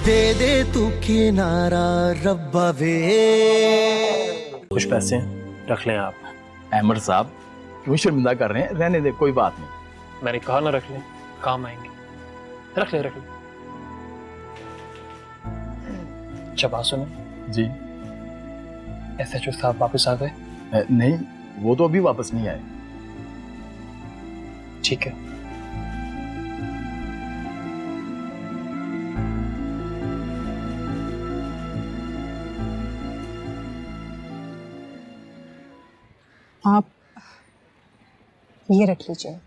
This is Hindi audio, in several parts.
दे दे तू किनारा रब्बा वे। कुछ पैसे रख लें आप। अहमद साहब क्यों शर्मिंदा कर रहे हैं, रहने दे, कोई बात नहीं। मैंने कहा ना रख लें, काम आएंगे। रख लें रख लें। अच्छा बात सुनो जी। SHO साहब वापस आ गए? नहीं, वो तो अभी वापस नहीं आए। ठीक है। आप ये रख लीजिए।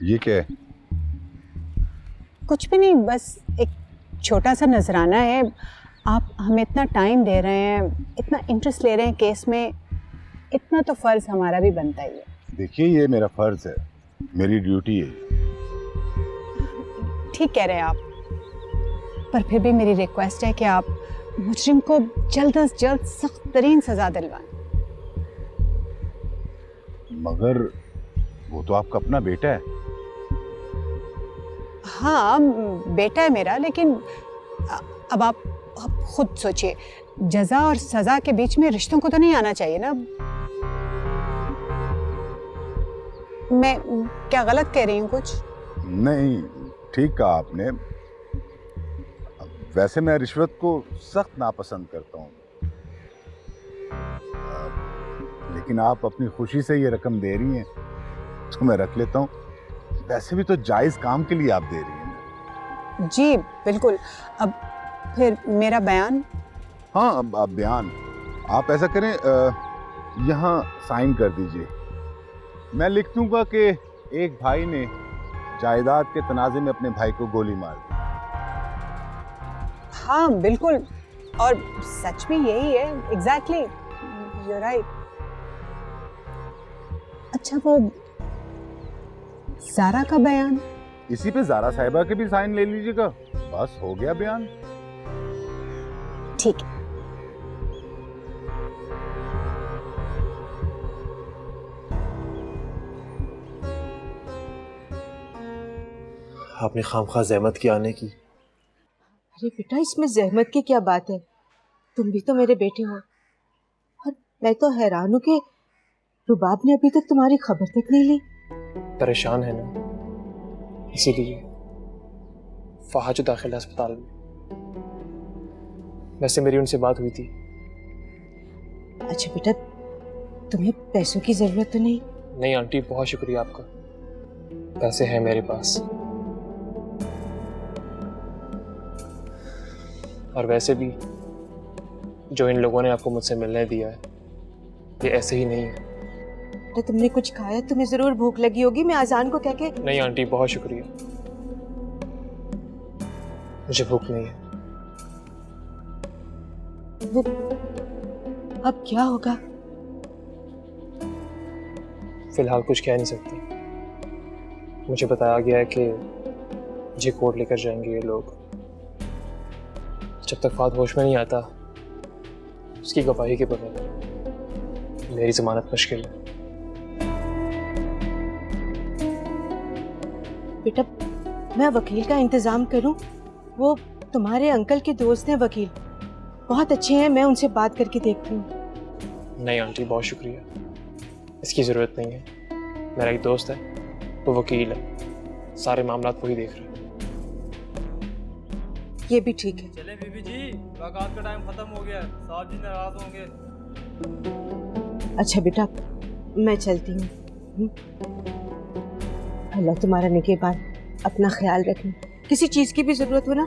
ये क्या है? कुछ भी नहीं, बस एक छोटा सा नजराना है। आप हमें इतना टाइम दे रहे हैं, इतना इंटरेस्ट ले रहे हैं केस में, इतना तो फर्ज हमारा भी बनता ही है। देखिए, ये मेरा फर्ज है, मेरी ड्यूटी है। ठीक कह रहे हैं आप, पर फिर भी मेरी रिक्वेस्ट है कि आप मुजरिम को जल्द से जल्द सख्त तरीन सजा दिलवाएं। मगर वो तो आपका अपना बेटा है। हाँ बेटा है मेरा, लेकिन अब आप खुद सोचिए, जजा और सजा के बीच में रिश्तों को तो नहीं आना चाहिए ना। मैं क्या गलत कह रही हूँ कुछ? नहीं, ठीक कहा आपने। वैसे मैं रिश्वत को सख्त नापसंद करता हूँ, लेकिन आप अपनी खुशी से ये रकम दे रही हैं तो मैं रख लेता हूँ। वैसे भी तो जायज काम के लिए आप दे रही हैं। जी बिल्कुल। अब फिर मेरा बयान? हाँ, अब बयान आप ऐसा करें, यहाँ साइन कर दीजिए। मैं लिख दूंगा कि एक भाई ने जायदाद के तनाज़े में अपने भाई को गोली मार दी। हाँ बिल्कुल, और सच भी यही है। Exactly, you right. अच्छा, वो ज़ारा का बयान? इसी पे ज़ारा साहिबा के भी साइन ले लीजिएगा, बस हो गया बयान। ठीक है। आपने खामखा जहमत की आने की। अरे बेटा, इसमें जहमत की क्या बात है? तुम भी तो मेरे बेटे हो। और मैं तो हैरान हूँ कि रुबाब ने अभी तक तुम्हारी खबर तक नहीं ली। परेशान है ना, इसीलिए फहाद जो दाखिल है अस्पताल में। वैसे मेरी उनसे बात हुई थी। अच्छा बेटा, तुम्हें पैसों की जरूरत तो नहीं? नहीं आंटी, बहुत शुक्रिया आपका, पैसे हैं मेरे पास। और वैसे भी जो इन लोगों ने आपको मुझसे मिलने दिया है, ये ऐसे ही नहीं है। तो तुमने कुछ खाया? तुम्हें जरूर भूख लगी होगी। मैं आजान को कह के। नहीं आंटी, बहुत शुक्रिया, मुझे भूख नहीं है। अब क्या होगा? फिलहाल कुछ कह नहीं सकती। मुझे बताया गया है कि मुझे कोर्ट लेकर जाएंगे ये लोग। जब तक फाद होश में नहीं आता, उसकी गवाही के बगैर मेरी जमानत मुश्किल है। बेटा, मैं वकील का इंतजाम करूं? वो तुम्हारे अंकल के दोस्त हैं वकील, बहुत अच्छे हैं। मैं उनसे बात करके देखती हूँ। नहीं आंटी, बहुत शुक्रिया, इसकी ज़रूरत नहीं है। मेरा एक दोस्त है, वो वकील है, सारे मामलात वही देख रहे हैं। ये भी ठीक है। चले बीबी जी, मुलाकात का टाइम खत्म हो गया, साहब जी नाराज होंगे। अच्छा बेटा, मैं चलती हूँ। अल्लाह तुम्हारा निगहबान, अपना ख्याल रखना। किसी चीज की भी जरूरत हो ना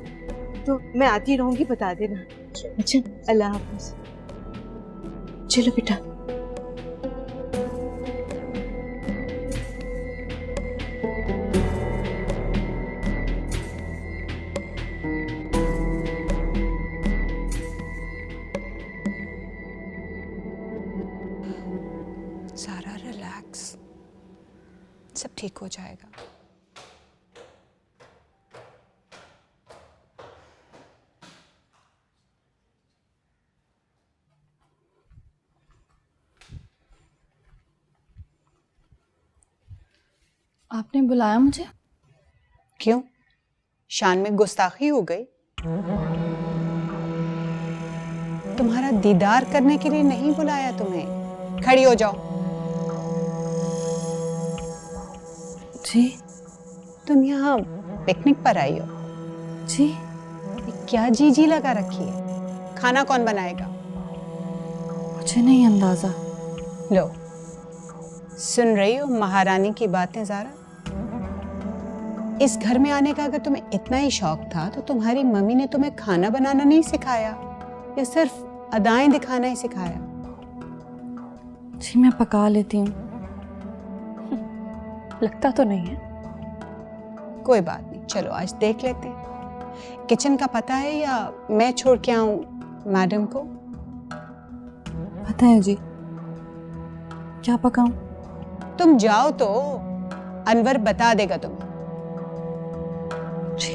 तो मैं आती रहूंगी, बता देना। अच्छा, अल्लाह हाफिज। चलो बेटा। ज़ारा रिलैक्स, सब ठीक हो जाएगा। आपने बुलाया मुझे? क्यों, शान में गुस्ताखी हो गई? तुम्हारा दीदार करने के लिए नहीं बुलाया तुम्हें। खड़ी हो जाओ। जी। तुम यहाँ पिकनिक पर आई हो? जी। ये क्या जी लगा रखी है? खाना कौन बनाएगा? मुझे नहीं अंदाजा। लो, सुन रही हो महारानी की बातें ज़ारा? इस घर में आने का अगर तुम्हें इतना ही शौक था तो तुम्हारी मम्मी ने तुम्हें खाना बनाना नहीं सिखाया, या सिर्फ अदाएं दिखाना ही सिखाया? जी मैं पका लेती हूँ। लगता तो नहीं है। कोई बात नहीं, चलो आज देख लेते हैं। किचन का पता है या मैं छोड़ के आऊं मैडम को? पता है जी। क्या पकाऊं? तुम जाओ तो, अनवर बता देगा तुम्हें। जी।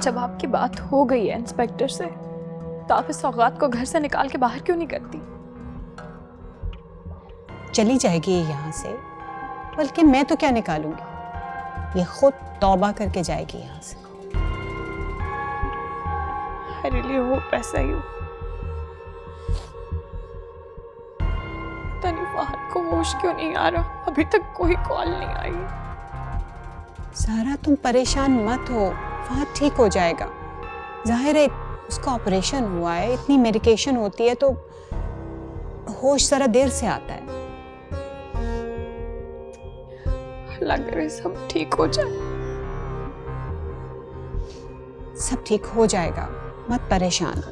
जब आपकी बात हो गई है इंस्पेक्टर से, तो आप इस सौगात को घर से निकाल के बाहर क्यों नहीं करती? चली जाएगी ये यहाँ से, बल्कि मैं तो क्या निकालूंगी, ये खुद तौबा करके जाएगी यहाँ से। I really hope ऐसा ही हो। पता नहीं फहद को होश क्यों नहीं आ रहा, अभी तक कोई कॉल नहीं आई। सारा तुम परेशान मत हो, फहद ठीक हो जाएगा। जाहिर है उसका ऑपरेशन हुआ है, इतनी मेडिकेशन होती है तो होश जरा देर से आता है। अल्लाह करे सब ठीक हो जाए। सब ठीक हो जाएगा, मत परेशान हो।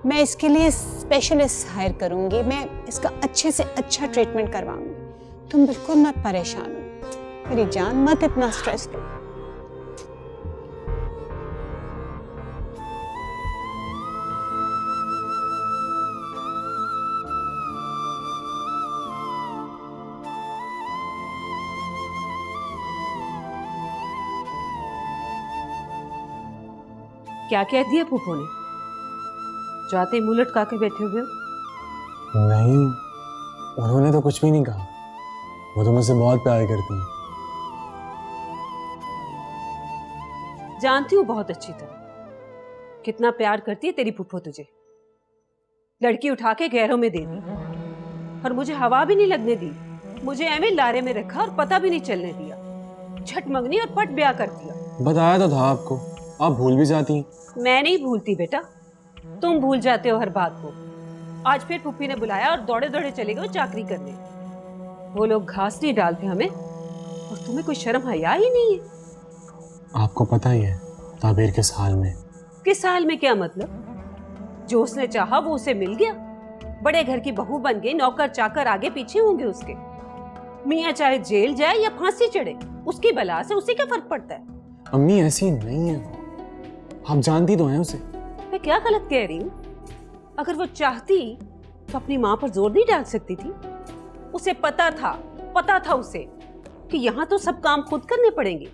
मैं इसके लिए स्पेशलिस्ट हायर करूंगी, मैं इसका अच्छे से अच्छा ट्रीटमेंट करवाऊंगी। तुम बिल्कुल मत परेशान हो मेरी जान, मत इतना स्ट्रेस लो। क्या कह दिया फूफो ने? जो आते ही मुंह लटका के बैठे हुए हो? नहीं, उन्होंने तो कुछ भी नहीं कहा। वो तो मुझसे बहुत प्यार करती हैं। जानती हूँ बहुत अच्छी तरह कितना प्यार करती है तेरी फूफो तुझे। लड़की उठा के गैरों में दे दी और मुझे हवा भी नहीं लगने दी। मुझे एवं लारे में रखा और पता भी नहीं चलने दिया। झट मंगनी और पट ब्याह कर दिया। बताया तो था आपको, आप भूल भी जाती हैं। मैं नहीं भूलती बेटा, तुम भूल जाते हो हर बात को। आज फिर पुप्पी ने बुलाया और दौड़े दौड़े चले गए चाकरी करने। वो लोग घास नहीं डालते हमें, और तुम्हें कोई शर्म हया ही नहीं है। आपको पता ही है ताबीर किस हाल में। किस हाल में क्या मतलब? जो उसने चाहा वो उसे मिल गया। बड़े घर की बहू बन गई, नौकर चाकर आगे पीछे होंगे उसके। मियाँ चाहे जेल जाए या फांसी चढ़े, उसकी बला से उसे क्या फर्क पड़ता है? अम्मी ऐसी नहीं है वो, आप जानती तो हैं उसे। मैं क्या गलत कह रही हूँ? अगर वो चाहती तो अपनी माँ पर जोर नहीं डाल सकती थी। उसे पता था उसे कि यहाँ तो सब काम खुद करने पड़ेंगे।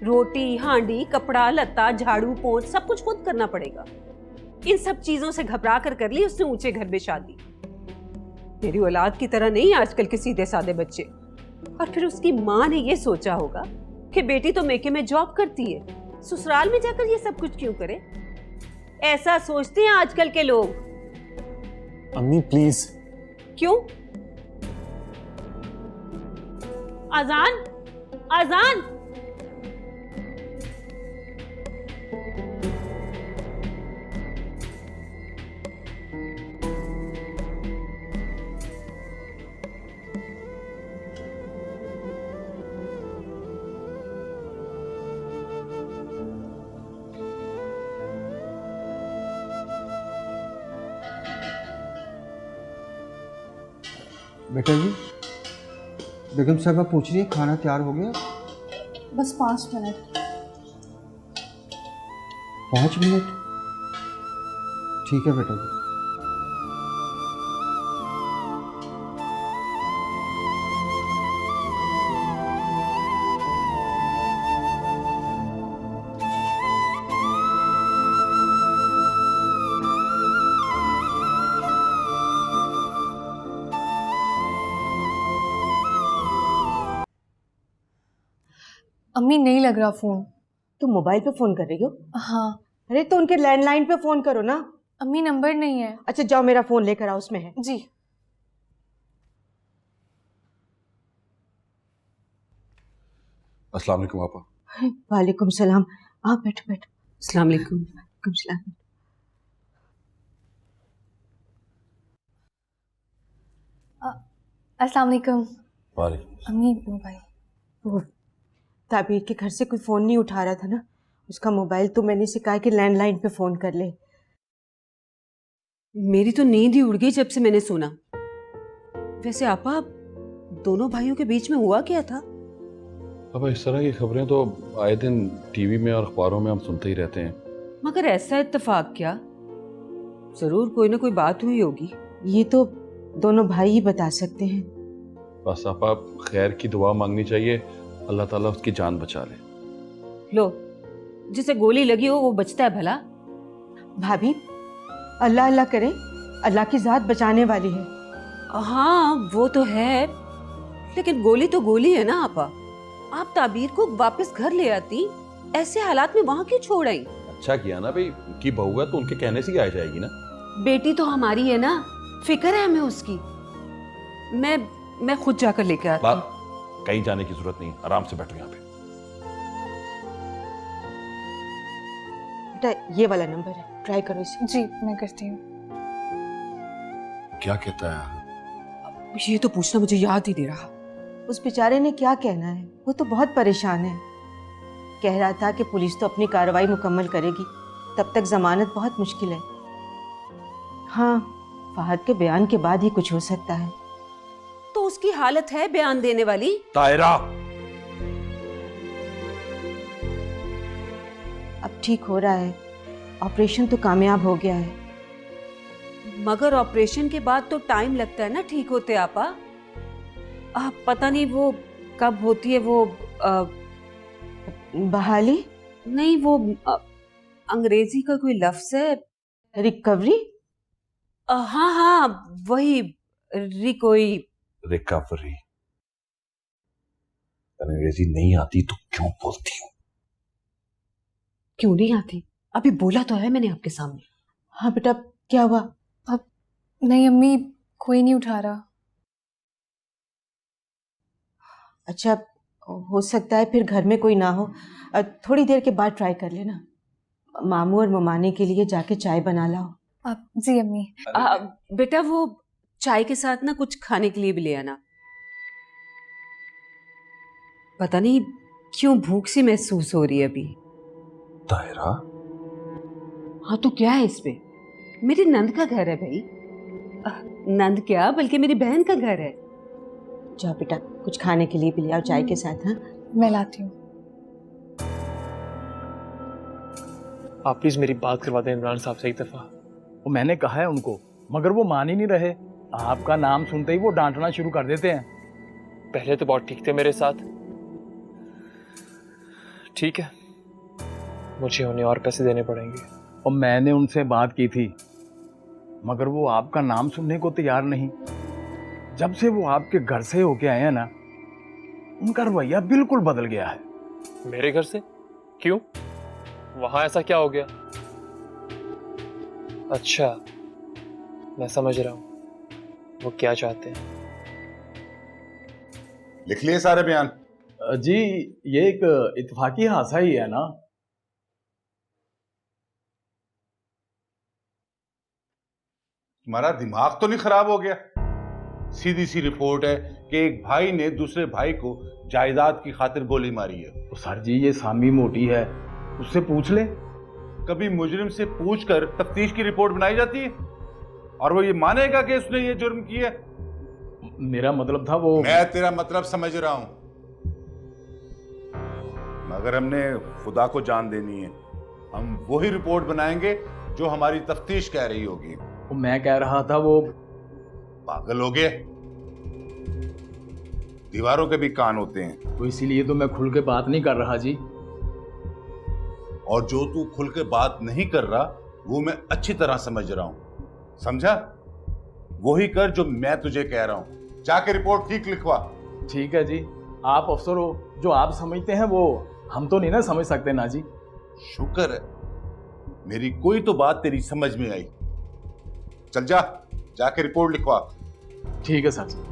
रोटी, हांडी, कपड़ा लत्ता, झाड़ू पोंछ सब कुछ खुद करना पड़ेगा। इन सब चीजों से घबरा कर ली उसने ऊंचे घर में शादी। मेरी औलाद की तरह नहीं आजकल के सीधे साधे बच्चे। और फिर उसकी माँ ने ये सोचा होगा कि बेटी तो मेके में जॉब करती है, ससुराल में जाकर ये सब कुछ क्यों करे। ऐसा सोचते हैं आजकल के लोग। अम्मी प्लीज। क्यों? अजान अजान। बेटा जी, बेगम साहबा पूछ रही है खाना तैयार हो गया? बस 5 मिनट। 5 मिनट? ठीक है बेटा जी। अम्मी नहीं लग रहा फोन। तुम मोबाइल पे फोन कर रही हो? हाँ। अरे तो उनके लैंडलाइन पे फोन करो ना। अम्मी नंबर नहीं है। अच्छा जाओ मेरा फोन लेकर आओ, उसमें है। जी। अस्सलाम वालेकुम आपा। वालेकुम सलाम। आप बैठो बैठो। अस्सलाम वालेकुम। वालेकुम सलाम। अस्सलाम वालेकुम। वालेकुम। अम्मी मोबाइल। वो ताबीर के घर से कोई फोन नहीं उठा रहा था ना, उसका मोबाइल, तो मैंने इसे कहा कि लैंडलाइन पे फोन कर ले। मेरी तो नींद ही उड़ गई जब से मैंने सुना। वैसे आपा, दोनों भाइयों के बीच में हुआ क्या था? अब इस तरह की खबरें तो आए दिन टीवी में और अखबारों में हम सुनते ही रहते हैं। मगर ऐसा इत्तेफाक क्या? जरूर कोई ना कोई बात हुई होगी। ये तो दोनों भाई ही बता सकते हैं। बस आपा खैर की दुआ मांगनी चाहिए, अल्लाह ताला उसकी जान बचा ले। लो, जिसे गोली लगी हो वो बचता है भला। भाभी, अल्लाह अल्लाह करें, अल्लाह की जात बचाने वाली है। हाँ वो तो है, लेकिन गोली तो गोली है ना आपा। आप ताबीर को वापस घर ले आती, ऐसे हालात में वहाँ क्यों छोड़ आई? अच्छा किया ना भाई, उनकी बहू है तो उनके कहने से ही आ जाएगी ना। बेटी तो हमारी है ना, फिक्र है हमें उसकी। मैं खुद जाकर लेकर आती हूँ। कहीं जाने की जरूरत नहीं, आराम से बैठो यहाँ पे। बेटा ये वाला नंबर है, ट्राई करो इसे। जी मैं करती हूँ। क्या कहता है? ये तो पूछना मुझे याद ही नहीं रहा। उस बेचारे ने क्या कहना है, वो तो बहुत परेशान है। कह रहा था कि पुलिस तो अपनी कार्रवाई मुकम्मल करेगी, तब तक जमानत बहुत मुश्किल है। हाँ, फहद के बयान के बाद ही कुछ हो सकता है। तो उसकी हालत है बयान देने वाली? तायरा, अब ठीक हो रहा है, ऑपरेशन तो कामयाब हो गया है। मगर ऑपरेशन के बाद तो टाइम लगता है ना ठीक होते आपा। पता नहीं वो कब होती है वो बहाली? नहीं, वो अंग्रेजी का कोई लफ्ज है। रिकवरी? हाँ हाँ वही, रिकवरी। अंग्रेजी नहीं आती तो क्यों बोलती हूँ? क्यों नहीं आती? अभी बोला तो है मैंने आपके सामने। हाँ बेटा, क्या हुआ? अब नहीं अम्मी, कोई नहीं उठा रहा। अच्छा, हो सकता है फिर घर में कोई ना हो, थोड़ी देर के बाद ट्राई कर लेना। मामू और ममाने के लिए जाके चाय बना लाओ। आप? जी अम्मी। बेटा वो चाय के साथ ना कुछ खाने के लिए भी ले आना। पता नहीं क्यों भूख सी महसूस हो रही है अभी। तायरा? हाँ तो क्या है इसमें? मेरी नंद का घर है भाई। नंद क्या, बल्कि मेरी बहन का घर है। जाओ बेटा, कुछ खाने के लिए भी ले आओ चाय के साथ। हाँ मैं लाती हूँ। आप प्लीज मेरी बात करवा दें इमरान साहब से एक दफा। वो मैंने कहा है उनको, मगर वो मान ही नहीं रहे। आपका नाम सुनते ही वो डांटना शुरू कर देते हैं। पहले तो बहुत ठीक थे मेरे साथ। ठीक है, मुझे उन्हें और पैसे देने पड़ेंगे। और मैंने उनसे बात की थी, मगर वो आपका नाम सुनने को तैयार नहीं। जब से वो आपके घर से होके आए हैं ना, उनका रवैया बिल्कुल बदल गया है। मेरे घर से? क्यों? वहां ऐसा क्या हो गया? अच्छा, मैं समझ रहा हूं वो क्या चाहते हैं। लिख लिए सारे बयान? जी, ये एक इत्तेफाकी हादसा ही है ना। तुम्हारा दिमाग तो नहीं खराब हो गया? सीधी सी रिपोर्ट है कि एक भाई ने दूसरे भाई को जायदाद की खातिर गोली मारी है। तो सर जी, ये सामी मोटी है, उससे पूछ ले। कभी मुजरिम से पूछकर तफ्तीश की रिपोर्ट बनाई जाती है और वो ये मानेगा कि उसने ये जुर्म किया? मेरा मतलब था वो। मैं तेरा मतलब समझ रहा हूं, मगर हमने खुदा को जान देनी है। हम वही रिपोर्ट बनाएंगे जो हमारी तफ्तीश कह रही होगी। मैं कह रहा था वो पागल हो गए, दीवारों के भी कान होते हैं। तो इसीलिए तो मैं खुल के बात नहीं कर रहा जी। और जो तू खुल के बात नहीं कर रहा वो मैं अच्छी तरह समझ रहा हूं, समझा? वही कर जो मैं तुझे कह रहा हूं। जाके रिपोर्ट ठीक लिखवा। ठीक है जी, आप अफसर हो, जो आप समझते हैं वो हम तो नहीं ना समझ सकते ना जी। शुक्र है मेरी कोई तो बात तेरी समझ में आई। चल जा, जाके रिपोर्ट लिखवा। ठीक है सर जी।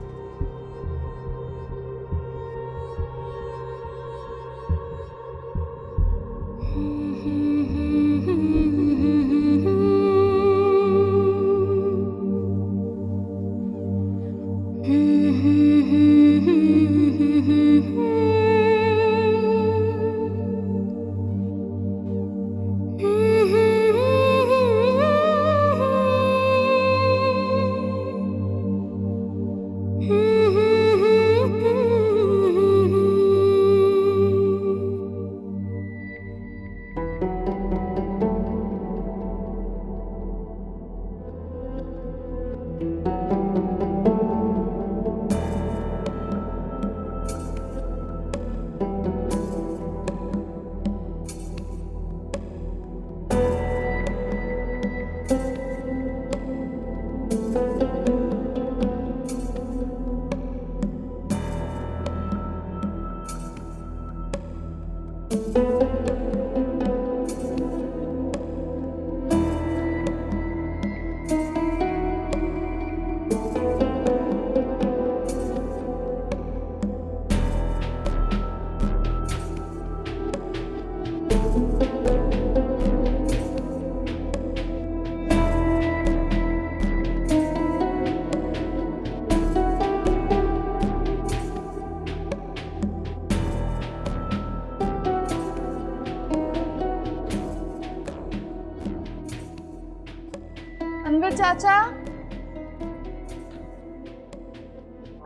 अनवर चाचा,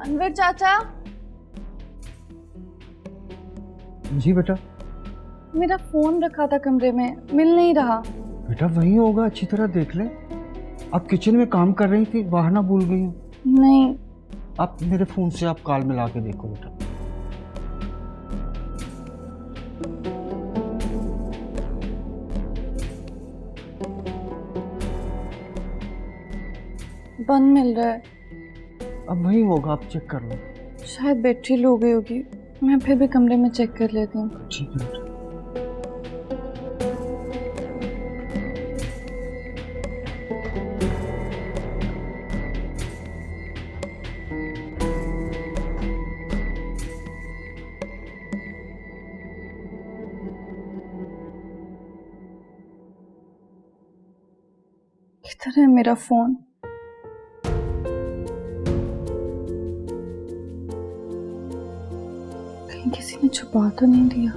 अनवर चाचा। जी बेटा। मेरा फोन रखा था कमरे में, मिल नहीं रहा। बेटा वहीं होगा, अच्छी तरह देख ले। आप किचन में काम कर रही थी, बाहर ना भूल गई हो? नहीं। आप मेरे फोन से आप कॉल मिला के देखो बेटा। बंद मिल रहा है। अब वहीं होगा, आप चेक कर लो। शायद बैटरी लो गई होगी, मैं फिर भी कमरे में चेक कर लेती हूँ। ठीक है बेटा। किधर है मेरा फोन? कहीं किसी ने छुपा तो नहीं दिया?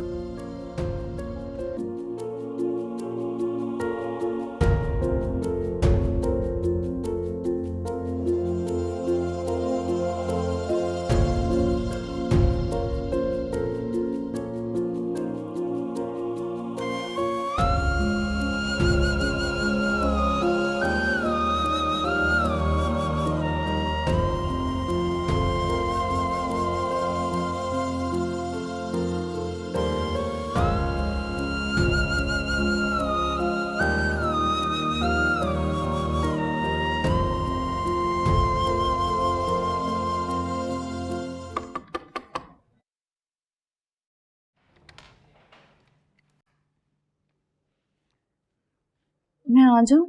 मैं आ जाऊं?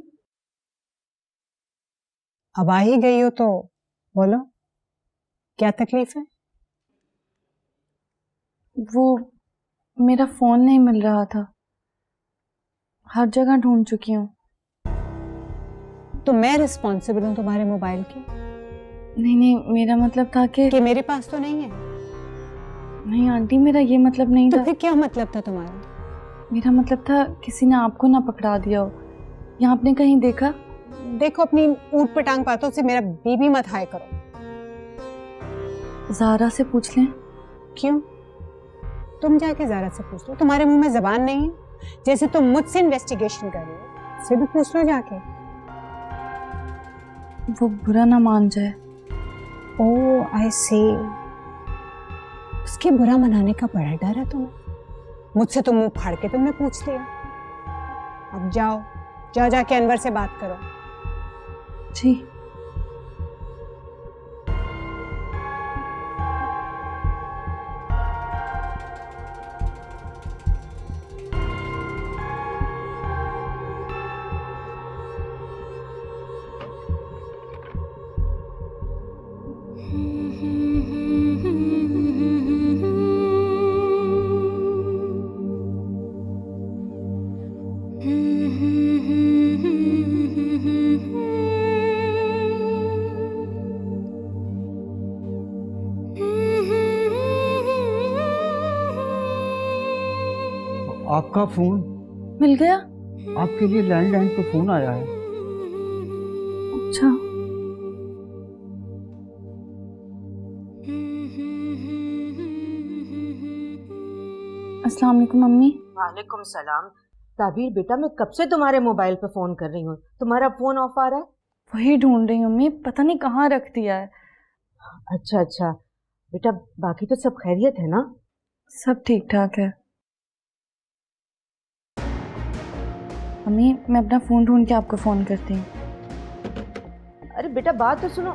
अब आ ही गई हो तो बोलो, क्या तकलीफ है? वो मेरा फोन नहीं मिल रहा था, हर जगह ढूंढ चुकी हूँ। तो मैं रिस्पॉन्सिबल हूँ तुम्हारे मोबाइल की? नहीं नहीं, मेरा मतलब था कि मेरे पास तो नहीं है। नहीं आंटी, मेरा ये मतलब नहीं था। तो फिर क्या मतलब था तुम्हारा? मेरा मतलब था किसी ने आपको ना पकड़ा दिया हो। यहाँ आपने कहीं देखा? देखो, अपनी ऊँट पे टांग पातों से मेरा बीबी मत हाय करो। ज़ारा से पूछ लें। क्यों? तुम जाके ज़ारा से पूछ लो, तुम्हारे मुंह में जबान नहीं है? जैसे तुम मुझसे इन्वेस्टिगेशन कर रही हो, उससे भी पूछ लो जाके। वो बुरा ना मान जाए। ओह आई सी, उसके बुरा मनाने का बड़ा डर है तुम्हें। मुझसे तो मुंह फाड़ के तुमने पूछ लिया। अब जाओ, जाओ जाके अनवर से बात करो। जी। आपका फोन मिल गया? आपके लिए लैंडलाइन पे फोन आया है। अच्छा। अस्सलाम वालेकुम मम्मी। वालेकुम सलाम। ताबीर बेटा, मैं कब से तुम्हारे मोबाइल पे फोन कर रही हूँ, तुम्हारा फोन ऑफ आ रहा है। वही ढूंढ रही हूँ मम्मी, पता नहीं कहाँ रख दिया है। अच्छा अच्छा बेटा, बाकी तो सब खैरियत है ना? सब ठीक ठाक है मम्मी, मैं अपना फोन ढूंढ के आपको फोन करती हूँ। अरे बेटा बात तो सुनो।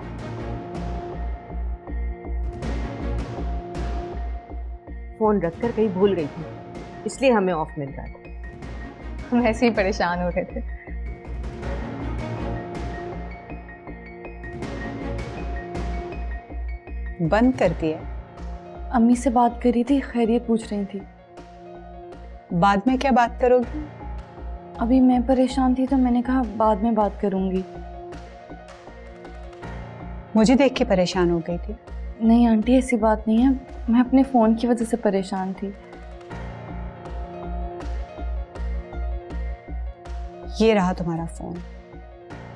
फोन रखकर कहीं भूल गई थी, इसलिए हमें ऑफ मिल रहा था। हम ऐसे ही परेशान हो रहे थे। बंद कर दिया? अम्मी से बात करी थी, खैरियत पूछ रही थी। बाद में क्या बात करोगी? अभी मैं परेशान थी तो मैंने कहा बाद में बात करूंगी। मुझे देख के परेशान हो गई थी? नहीं आंटी, ऐसी बात नहीं है, मैं अपने फ़ोन की वजह से परेशान थी। ये रहा तुम्हारा फ़ोन।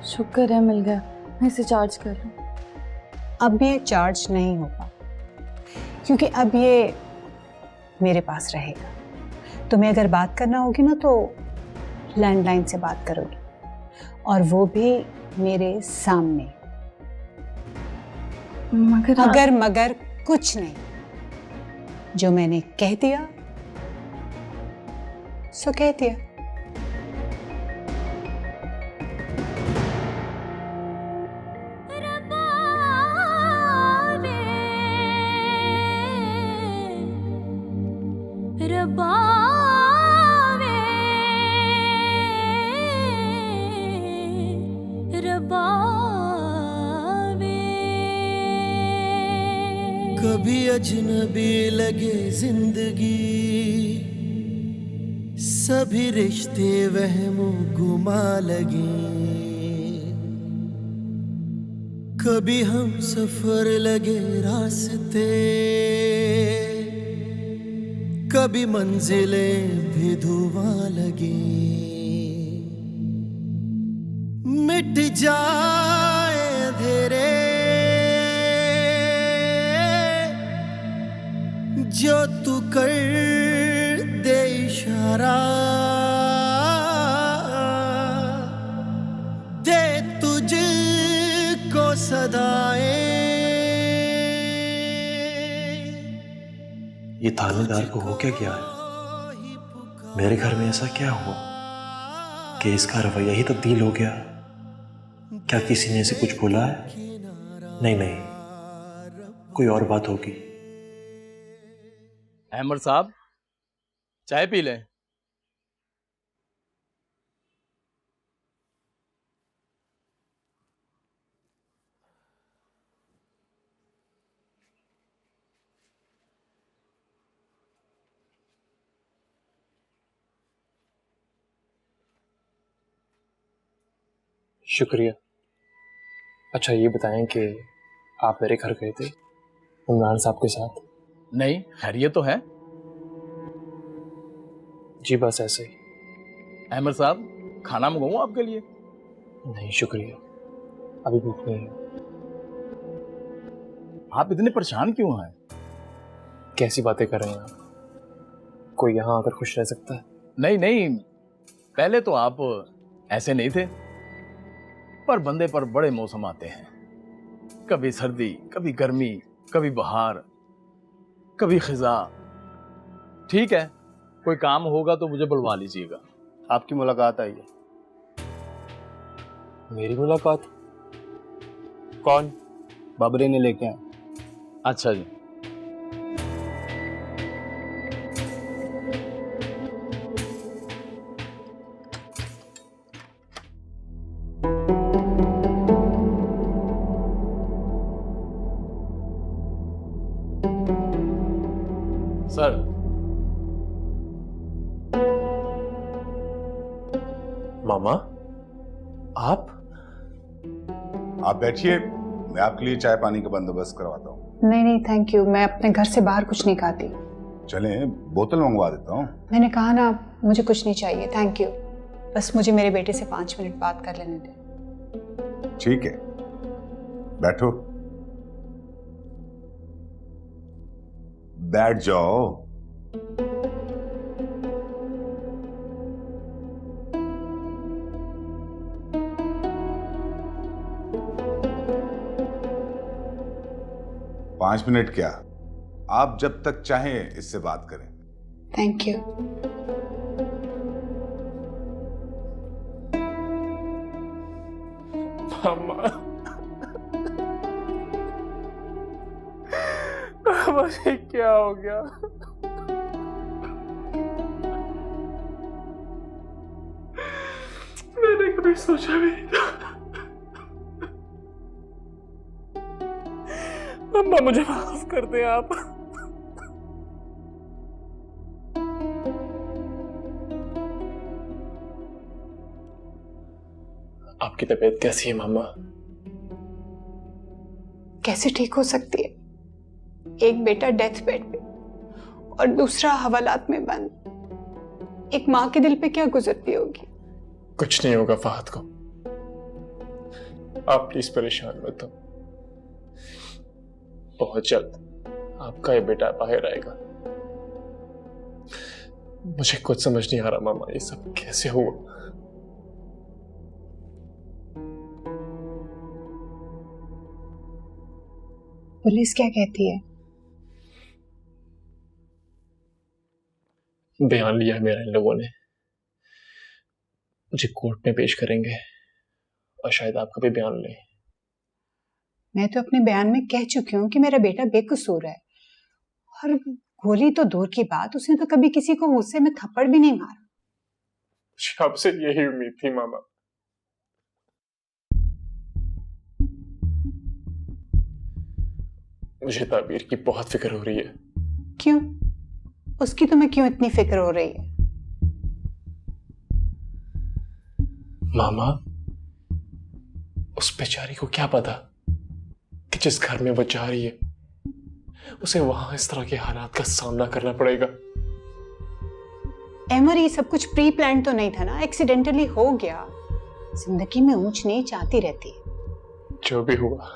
शुक्र है मिल गया, मैं इसे चार्ज कर लूँ। अब ये चार्ज नहीं होगा क्योंकि अब ये मेरे पास रहेगा। तुम्हें अगर बात करना होगी ना तो लैंडलाइन से बात करोगी, और वो भी मेरे सामने। अगर मगर कुछ नहीं, जो मैंने कह दिया सो कह दिया। कभी अजनबी लगे जिंदगी, सभी रिश्ते वहमो गुमा लगे। कभी हम सफर लगे रास्ते, कभी मंजिलें भी धुआं लगे। मिट जाए अंधेरे जो तू कर दे इशारा, दे तुझको सदाएं। ये थानेदार को हो क्या गया है? मेरे घर में ऐसा क्या हुआ कि इसका रवैया ही तब्दील हो गया? क्या किसी ने इसे कुछ बोला है? नहीं नहीं, कोई और बात होगी। अहमद साहब, चाय पी लें। शुक्रिया। अच्छा ये बताएं कि आप मेरे घर गए थे इमरान साहब के साथ? नहीं, खैरियत तो है। जी बस ऐसे ही। अहमद साहब, खाना मंगाऊं आपके लिए? नहीं शुक्रिया, अभी भूख नहीं है। आप इतने परेशान क्यों हैं? कैसी बातें कर रहे हैं आप? कोई यहाँ आकर खुश रह सकता है? नहीं नहीं, पहले तो आप ऐसे नहीं थे, पर बंदे पर बड़े मौसम आते हैं। कभी सर्दी, कभी गर्मी, कभी बहार, कभी खिजा। ठीक है, कोई काम होगा तो मुझे बुलवा लीजिएगा। आपकी मुलाकात आई है। मेरी मुलाकात? कौन? बाबरे ने लेके आए। अच्छा जी। सर, मामा आप बैठिए, मैं आपके लिए चाय पानी का बंदोबस्त करवाता हूँ। नहीं नहीं थैंक यू, मैं अपने घर से बाहर कुछ नहीं खाती। चलें, बोतल मंगवा देता हूँ। मैंने कहा ना मुझे कुछ नहीं चाहिए, थैंक यू। बस मुझे मेरे बेटे से 5 मिनट बात कर लेने दे। ठीक है, बैठो। बैठ जाओ। पांच मिनट क्या, आप जब तक चाहें इससे बात करें। Thank you. मामा, मुझे क्या हो गया? मैंने कभी सोचा भी नहीं था। अम्मा, मुझे माफ कर दे आप। आपकी तबीयत कैसी है मामा? कैसे ठीक हो सकती है? एक बेटा डेथ बेड पे और दूसरा हवालात में बंद। एक माँ के दिल पे क्या गुजरती होगी? कुछ नहीं होगा फहद को, आप प्लीज परेशान मत हो। बहुत जल्द आपका ये बेटा बाहर आएगा। मुझे कुछ समझ नहीं आ रहा मामा, ये सब कैसे हुआ? पुलिस क्या कहती है? बयान लिया है मेरा इन लोगों ने, मुझे कोर्ट में पेश करेंगे और शायद आपका भी बयान लें। मैं तो अपने बयान में कह चुकी हूँ कि मेरा बेटा बेकसूर है, और गोली तो दूर की बात, उसने तो कभी किसी को गुस्से में थप्पड़ भी नहीं मारा। मुझे आपसे यही उम्मीद थी मामा। मुझे ताबीर की बहुत फिक्र हो रही है। क्यों? उसकी तुम्हें क्यों इतनी फिक्र हो रही है? मामा, उस बेचारी को क्या पता कि जिस घर में वो जा रही है उसे वहां इस तरह के हालात का सामना करना पड़ेगा। एमर, ये सब कुछ प्री प्लान तो नहीं था ना, एक्सीडेंटली हो गया। जिंदगी में ऊंच नीच आती रहती है। जो भी हुआ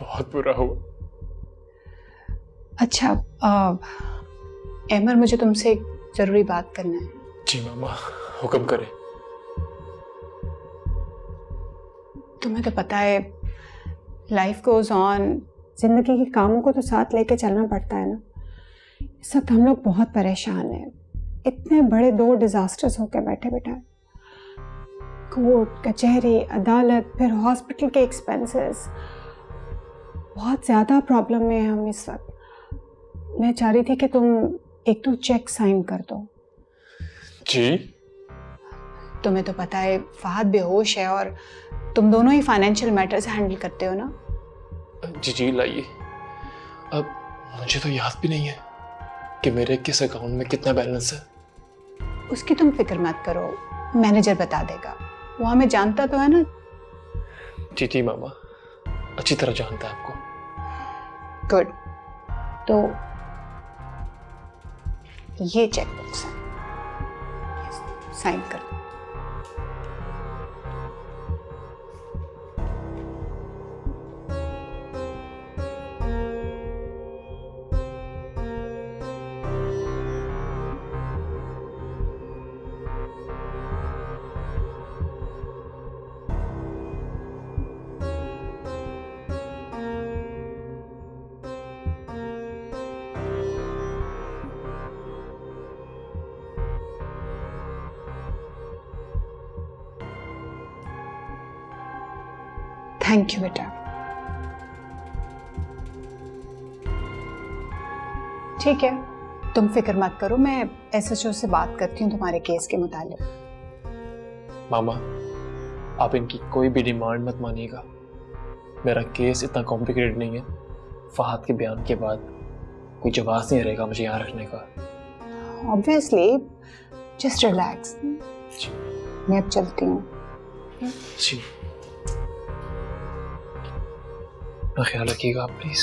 बहुत बुरा हुआ। अच्छा एमर, मुझे तुमसे एक जरूरी बात करना है। जी मामा, हुक्म करें। तुम्हें तो पता है लाइफ गोज ऑन, जिंदगी के कामों को तो साथ लेके चलना पड़ता है ना। इस वक्त हम लोग बहुत परेशान हैं, इतने बड़े 2 डिजास्टर्स होकर बैठे बैठे, कोर्ट कचहरी अदालत, फिर हॉस्पिटल के एक्सपेंसेस, बहुत ज़्यादा प्रॉब्लम में हैं हम इस वक्त। मैं चाह रही थी कि तुम एक तो चेक साइन कर दो। जी? तुम्हें तो पता है फहद बेहोश है और तुम दोनों ही फाइनेंशियल मैटर्स हैंडल करते हो ना। जी जी लाइए। अब मुझे तो याद भी नहीं है कि मेरे किस अकाउंट में कितना बैलेंस है। उसकी तुम फिक्र मत करो, मैनेजर बता देगा। वो हमें जानता तो है ना। जी जी मामा, अच्छी तरह जानता है आपको। गुड। तो ये चेक बुक्स है, साइन कर दो। थैंक यू बेटा। ठीक है, तुम फिक्र मत करो, मैं एसएचओ से बात करती हूँ तुम्हारे केस के मुतालिक। मामा, आप इनकी कोई भी डिमांड मत मानिएगा। मेरा केस इतना कॉम्प्लिकेटेड नहीं है। फहद के बयान के बाद कोई जवाब नहीं रहेगा मुझे यहाँ रखने का। Obviously, just relax. मैं अब चलती हूँ। जी, अपना ख्याल रखिएगा आप प्लीज।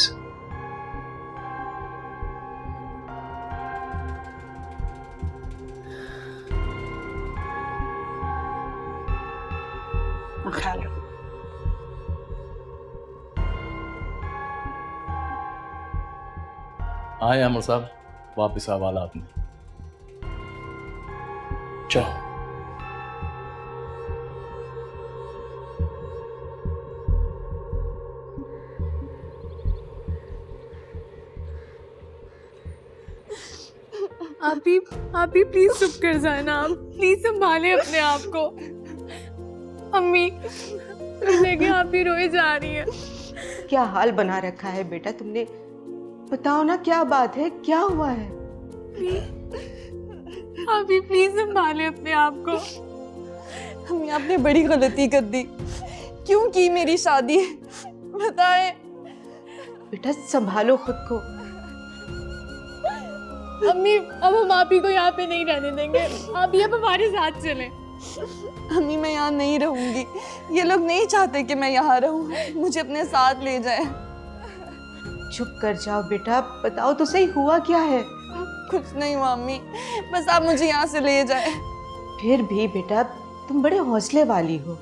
आए अमर साहब, वापस हवाला आपने। जाओ। आप ही प्लीज चुप कर जाए ना, आप प्लीज संभाले अपने आप को। अम्मी देखिए आप ही रोए जा रही है। क्या हाल बना रखा है बेटा तुमने, बताओ ना क्या बात है, क्या हुआ है? आप ही प्लीज संभाले अपने आप को। अम्मी आपने बड़ी गलती कर दी, क्यों की मेरी शादी, बताएं। बेटा संभालो खुद को। अम्मी अब हम आप ही को यहाँ पे नहीं रहने देंगे, आप ही अब हमारे साथ चलें। अम्मी मैं यहाँ नहीं रहूंगी, ये लोग नहीं चाहते कि मैं यहाँ रहूं, मुझे अपने साथ ले जाएं। चुप कर जाओ बेटा, बताओ तो सही हुआ क्या है? कुछ नहीं हुआ अम्मी, बस आप मुझे यहाँ से ले जाएं। फिर भी बेटा तुम बड़े हौसले वाली हो,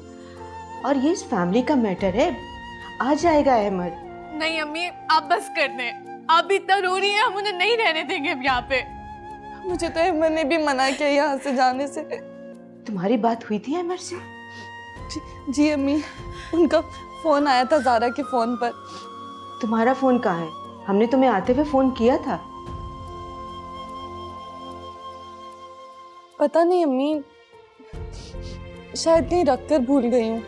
और ये इस फैमिली का मैटर है, आ जाएगा अहमद। नहीं अम्मी आप बस कर दें, आप भी इतना रो रही हैं, हम उन्हें नहीं रहने देंगे अब यहाँ पे। मुझे तो अहमद ने भी मना किया यहाँ से जाने से। तुम्हारी बात हुई थी अहमद से? जी अम्मी, उनका फोन आया था ज़ारा के फोन पर। तुम्हारा फोन कहाँ है? हमने तुम्हें आते हुए फोन किया था। पता नहीं अम्मी, शायद कहीं रखकर भूल गई हूँ।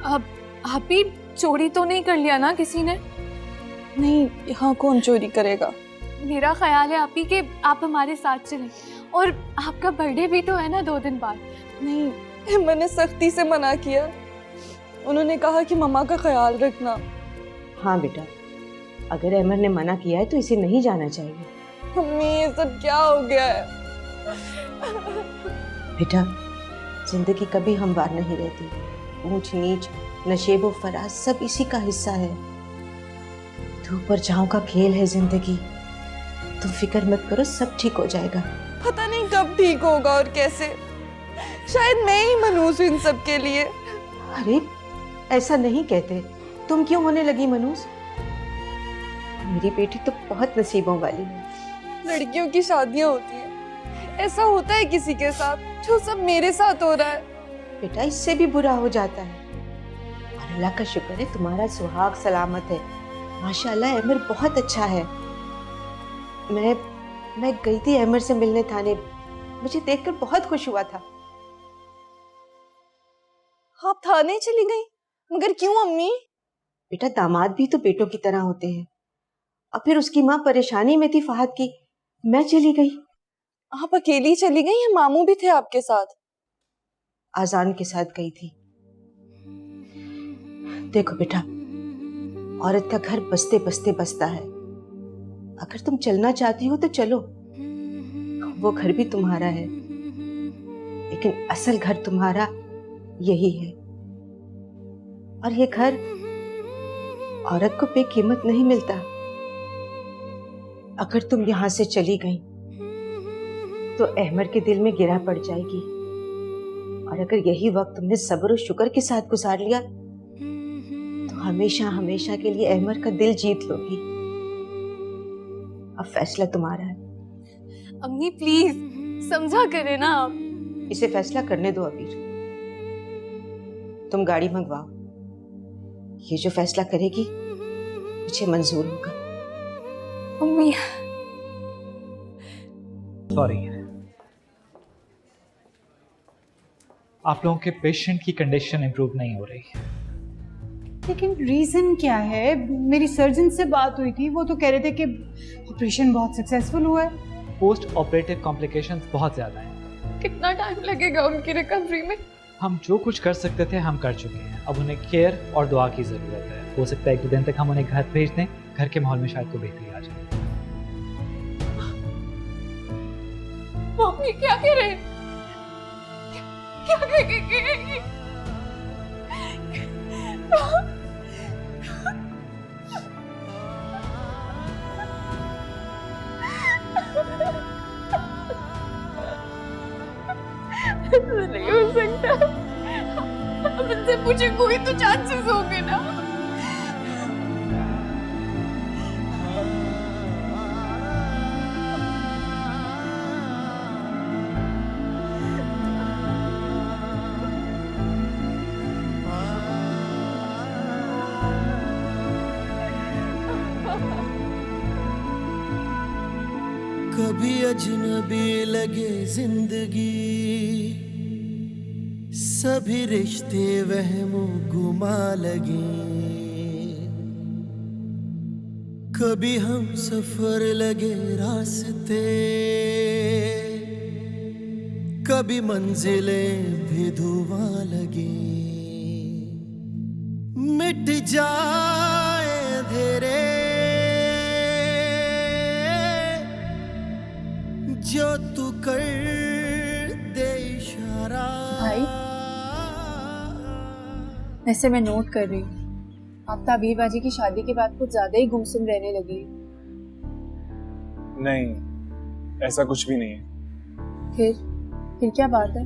अब आप ही चोरी तो नहीं कर लिया ना किसी ने? नहीं, यहाँ कौन चोरी करेगा। मेरा ख्याल है आप ही कि आप हमारे साथ चलें, और आपका बर्थडे भी तो है ना 2 दिन बाद। नहीं, मैंने सख्ती से मना किया, उन्होंने कहा कि मम्मा का ख्याल रखना। हाँ बेटा, अगर अहमद ने मना किया है तो इसे नहीं जाना चाहिए। मम्मी ये सब क्या हो गया है? बेटा जिंदगी कभी हमवार नहीं रहती, ऊंच नीच नशेबो फराज सब इसी का हिस्सा है। धूप और छांव का खेल है जिंदगी, तुम फिक्र मत करो, सब ठीक हो जाएगा। पता नहीं कब ठीक होगा और कैसे, शायद मैं ही मनूस हूँ इन सब के लिए। अरे ऐसा नहीं कहते, तुम क्यों होने लगी मनूस? मेरी बेटी तो बहुत नसीबों वाली है। लड़कियों की शादियां होती हैं, ऐसा होता है किसी के साथ, जो सब मेरे साथ हो रहा है। बेटा इससे भी बुरा हो जाता है, और अल्लाह का शुक्र है तुम्हारा सुहाग सलामत है। माशाल्लाह अहमद बहुत अच्छा है। मैं गई थी अहमद से मिलने थाने, मुझे देखकर बहुत खुश हुआ था। आप थाने चली गई? मगर क्यों अम्मी? बेटा दामाद भी तो बेटों की तरह होते हैं, और फिर उसकी माँ परेशानी में थी फहद की, मैं चली गई। आप अकेली चली गई या मामू भी थे आपके साथ? आजान के साथ गई थी। देखो बेटा, औरत का घर बसते बसते बसता है, अगर तुम चलना चाहती हो तो चलो, वो घर भी तुम्हारा है, लेकिन असल घर तुम्हारा यही है। और ये घर औरत को बेकीमत नहीं मिलता। अगर तुम यहां से चली गई तो अहमद के दिल में गिरा पड़ जाएगी, और अगर यही वक्त तुमने सब्र और शुक्र के साथ गुजार लिया तो हमेशा हमेशा के लिए अहमद का दिल जीत लोगी। अब फैसला तुम्हारा है। अम्मी प्लीज समझा करे ना आप। इसे फैसला करने दो अबीर, तुम गाड़ी मंगवाओ, ये जो फैसला करेगी मुझे मंजूर होगा। अम्मी सॉरी, आप लोगों के पेशेंट की कंडीशन इंप्रूव नहीं हो रही। लेकिन रीज़न क्या है? मेरी सर्जन से बात हुई थी, वो तो कह रहे थे कि ऑपरेशन बहुत सक्सेसफुल हुआ है। पोस्ट ऑपरेटिव कॉम्प्लिकेशंस बहुत ज़्यादा हैं। कितना टाइम लगेगा उनकी रिकवरी में? हम जो कुछ कर सकते थे हम कर चुके हैं, अब उन्हें केयर और दुआ की ज़रूरत है। हो सकता है 1-2 दिन तक हम उन्हें घर भेज दें, घर के माहौल में शायद को बेहतरी आ जाए। मम्मी क्या कह रहे हैं? क्या कहेंगे? नहीं हो सकता, अब इनसे पूछे कोई तो चांसेस होंगे ना। कभी अजनबी लगे जिंदगी, सभी रिश्ते वहमों गुमा लगे। कभी हम सफर लगे रास्ते, कभी मंजिलें भी धुआं लगे। मिट जाए अंधेरे जो तू कर दे इशारा। भाई, वैसे मैं नोट कर रही हूँ, आप ताबीर बाजी की शादी के बाद कुछ ज्यादा ही गुमसुम रहने लगे। नहीं, ऐसा कुछ भी नहीं है। फिर क्या बात है?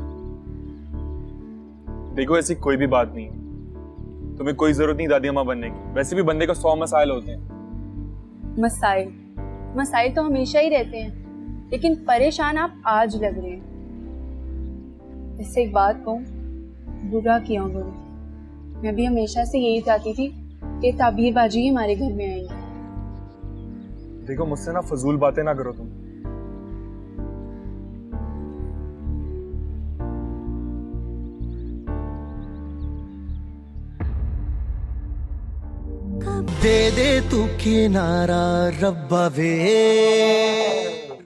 देखो, ऐसी कोई भी बात नहीं है। तुम्हें कोई जरूरत नहीं दादी अम्मा बनने की। वैसे भी बंदे का 100 मसाइल होते हैं। मसाइल तो हमेशा ही रहते हैं, लेकिन परेशान आप आज लग रहे हैं। इससे एक बात कहूँ, बुरा किया उन्होंने। मैं भी हमेशा से यही चाहती थी कि ताबीर बाजी ही हमारे घर में आएंगे। देखो, मुझसे ना फजूल बातें ना करो तुम। दे दे तू किनारा रब्बा वे,